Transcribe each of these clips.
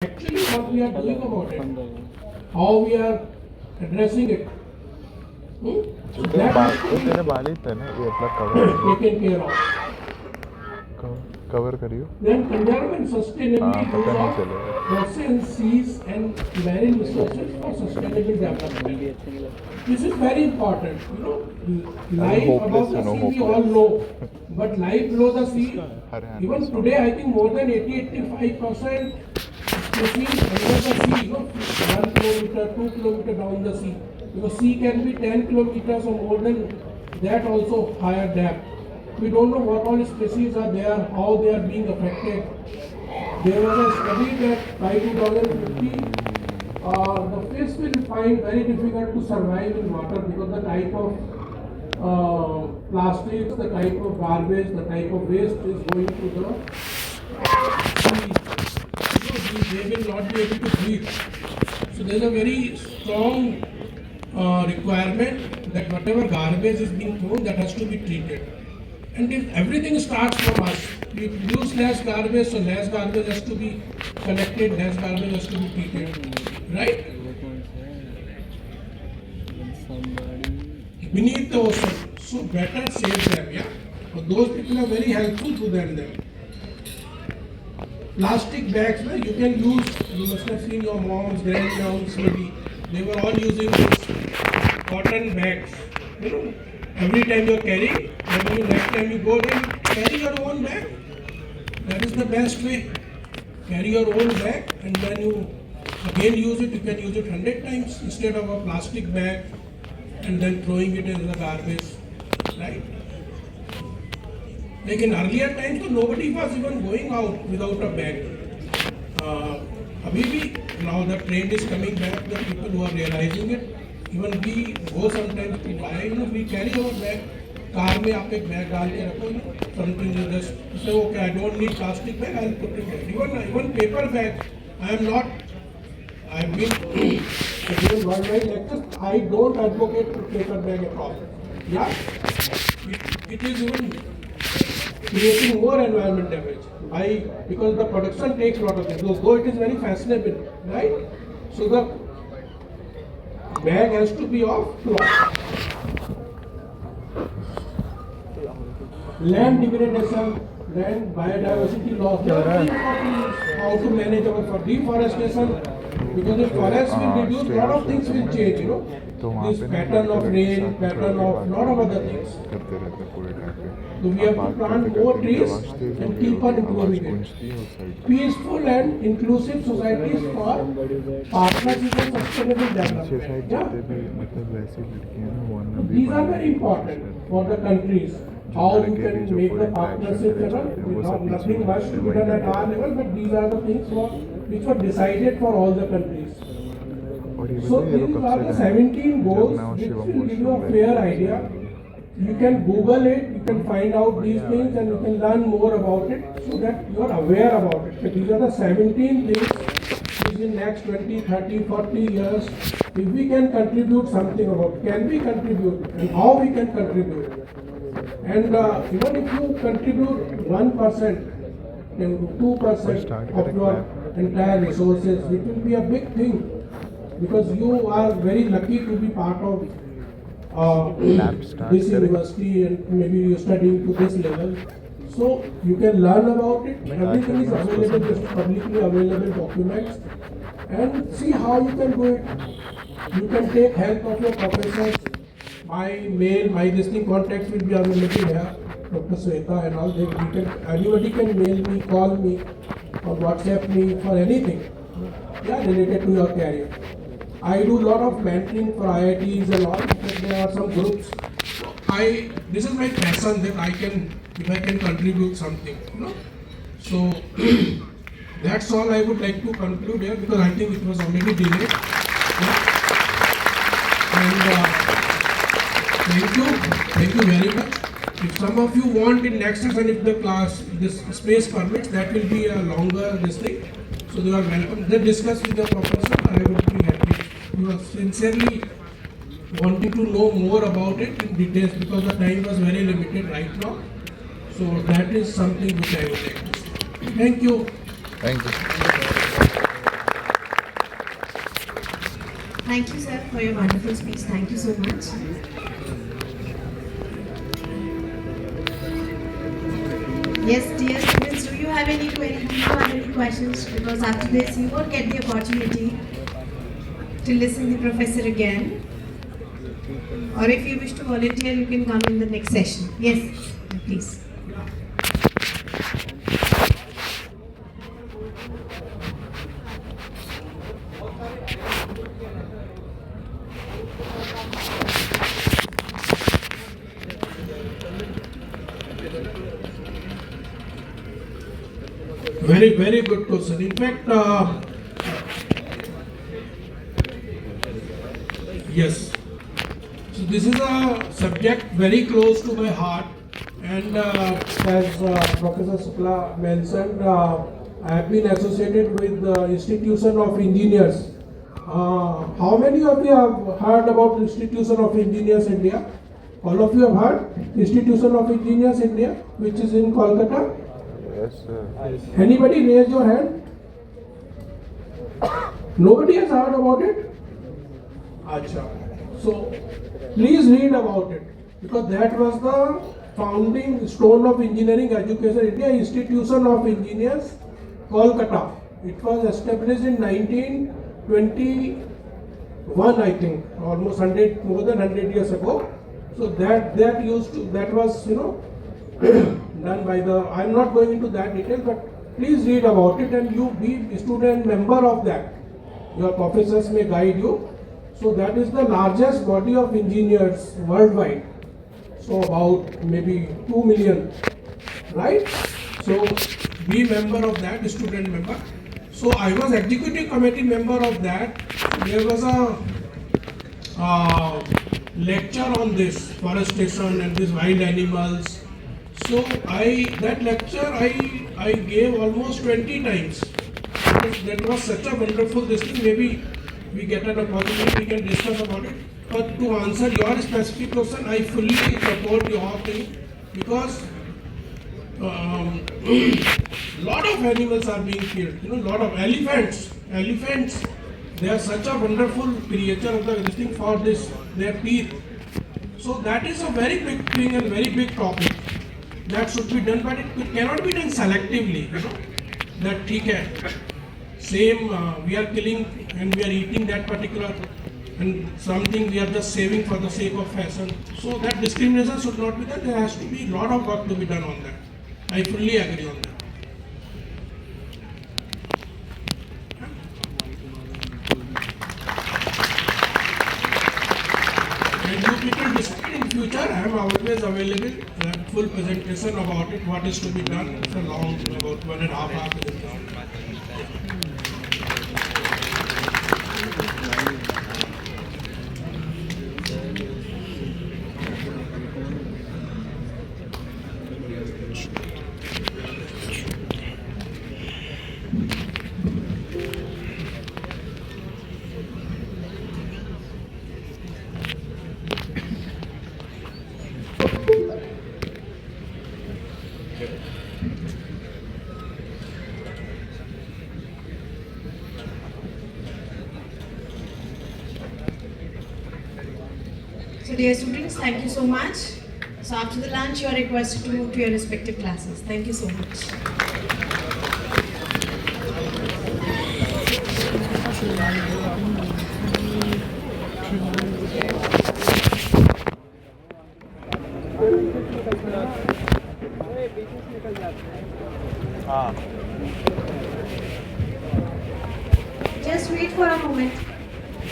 actually what we are doing about it, how we are addressing it. So that has to be taken care of. Cover करियो Then environment sustainability use of oceans, seas and marine resources for sustainable development. This is very important. Life above the sea we all know, but life below the sea, even today I think more than 80-85% species under the sea, 1 kilometer, 2 kilometer down the sea. Because sea can be 10 kilometers or more than that also higher depth. We don't know what all species are there, how they are being affected. There was a study that by 2050, the fish will find very difficult to survive in water because the type of plastics, the type of garbage, the type of waste is going to the sea. They will not be able to breathe. So there is a very strong requirement that whatever garbage is being thrown, that has to be treated. And if everything starts from us, we produce less garbage, so less garbage has to be collected, less garbage has to be treated, right? Beneath the ocean, so better save them, yeah? So those people are very helpful to them then. Plastic bags, you can use, you must have seen your moms, grandmoms maybe, they were all using these cotton bags, Every time you carry, maybe next time you go there, carry your own bag. That is the best way. Carry your own bag and then you again use it. You can use it 100 times instead of a plastic bag and then throwing it in the garbage, right? Like in earlier times, so nobody was even going out without a bag. Maybe now the trend is coming back. The people who are realizing it. Even we go sometimes to buy, we carry our bag. Car में आप एक bag डाल के रखो, something you just say, okay, I don't need plastic bag, I'll put it there. Even paper bag, I've been given worldwide lectures, I don't advocate for paper bag at all. Yeah, it is even creating more environment damage. Because the production takes a lot of time. Though it is very fashionable, right? So the bag has to be of cloth. Land degradation, land biodiversity loss. The other important is how to manage our deforestation. Because if forest will reduce, lot of things will change, This pattern of rain, pattern of lot of other things. So we have to plant more trees and keep on improving it. Peaceful and inclusive societies for partnership and sustainable development. These are very important for the countries. How you can make the partnership level, nothing much to be done at our level, but these are the things which were decided for all the countries. So these are the 17 goals which will give you a fair idea. You can Google it, you can find out these things and you can learn more about it so that you are aware about it. So these are the 17 things which in next 20, 30, 40 years, if we can contribute something about, can we contribute and how we can contribute. And even if you contribute 1%, 2% of your entire resources, it will be a big thing. Because you are very lucky to be part of this university and maybe you're studying to this level. So you can learn about it. Everything is available, just publicly available documents. And see how you can do it. You can take help of your professors. My mail, my listening contacts will be available here. Dr. Sweta and all. Anybody can mail me, call me, or WhatsApp me for anything related to your career. I do a lot of mentoring for IITs and all, because there are some groups. This is my passion that if I can contribute something, So that's all I would like to conclude here because I think it was already delayed. And thank you very much. If some of you want in next session, if this space permits, that will be a longer this thing. So you are welcome. Then discuss with your professor. I would be happy. You are sincerely wanting to know more about it in details because the time was very limited right now. So that is something which I would like to say. Thank you. Thank you. Thank you, sir, for your wonderful speech. Thank you so much. Yes, dear students, do you have any questions? Because after this, you won't get the opportunity to listen to the professor again. Or if you wish to volunteer, you can come in the next session. Yes, please. Very, very good question. In fact, yes. So this is a subject very close to my heart, and as Professor Shukla mentioned, I have been associated with the Institution of Engineers. How many of you have heard about Institution of Engineers India? All of you have heard Institution of Engineers India, which is in Kolkata. Yes, sir. Anybody raise your hand? Nobody has heard about it? Acha. So, please read about it, because that was the founding stone of engineering education in India, Institution of Engineers, Kolkata. It was established in 1921, I think, almost more than 100 years ago. So that was done by I am not going into that detail, but please read about it and you be a student member of that. Your professors may guide you. So that is the largest body of engineers worldwide. So about maybe 2 million, right? So be member of that, student member. So I was executive committee member of that. There was a lecture on this forestation and these wild animals. So that lecture I gave almost 20 times. That was such a wonderful thing. Maybe we get an opportunity, we can discuss about it. But to answer your specific question, I fully support your thing, because lot of animals are being killed. Lot of elephants. They are such a wonderful creature of the thing for their teeth. So that is a very big thing and very big topic that should be done, but it cannot be done selectively. That same we are killing and we are eating that particular, and something we are just saving for the sake of fashion. So that discrimination should not be done. There has to be a lot of work to be done on that. I fully agree on that. And you people decide in future. I am always available. Full presentation about it, what is to be done. It's a long, about 1.5 hour presentation. So dear students, thank you so much. So after the lunch, you are requested to move to your respective classes. Thank you so much. Just wait for a moment.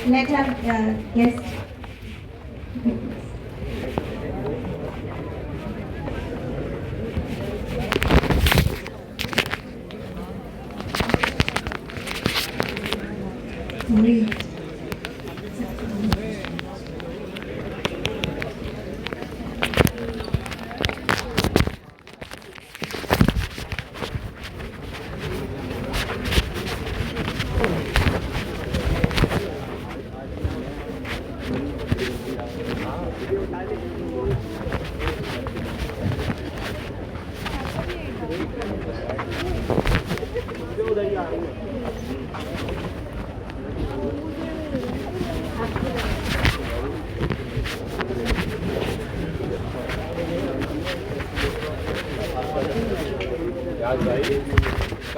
Let our guest.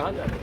Ano?